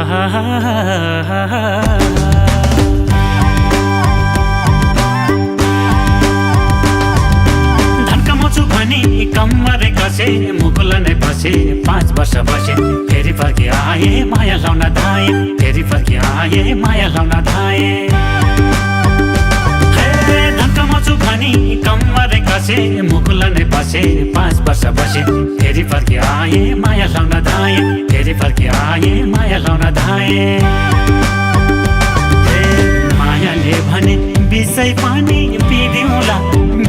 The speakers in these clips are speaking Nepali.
धन कमाउँछु भनी कम्मरे कसे मुकुल नै बसे 5 वर्ष बसे फेरि फर्की आए माया लाउन धाए फेरि फर्की आए माया लाउन धाए धन कमाउँछु भनी कम्मरे कसे मुकुल नै बसे 5 वर्ष बसे फेरि फर्की आए माया लाउन धाए फेरि फर्की आए माया लाउन धाए मायाले भने बिसै पानी पिदिउँला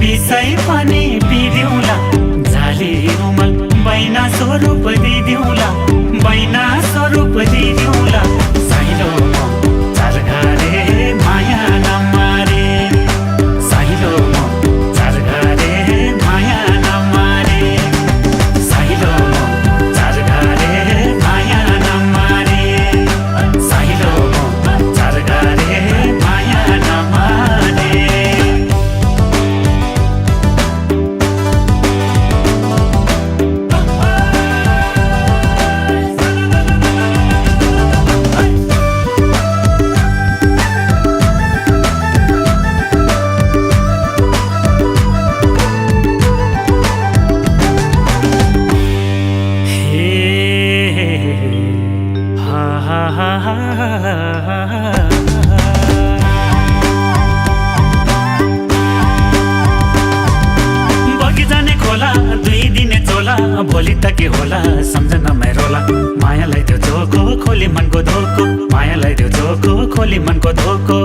बिसै पानी पिदिउँला झाली रुमल बैना स्वरूप दिदिउँला बैना स्वरूप दिदिउँला साइलो चारघरे माया नमारे साइलो चारघरे माया नमारे साइलो चारघरे माया नमारे साइलो चारघरे माया नमारे बगिजाने खोला 2 दिने चोला भोलि त के होला सम्झन रोला मायालाई त्यो झोको खोली मनको धोको मायालाई त्यो झोको खोली मनको धोको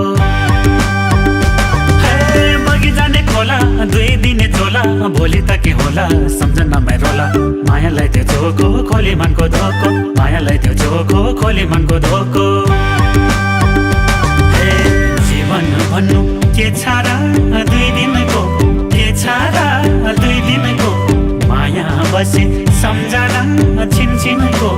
बगिजाने खोला 2 दिने चोला भोलि त के होला सम्झन रोला मायालाई त्यो झोको खोली मनको धोको मायालाई त्यो झोको खोली मनको धोको जीवन भन्नु के छारा 2 दिनको के छारा 2 दिनको माया बसे सम्झना छिनछिनको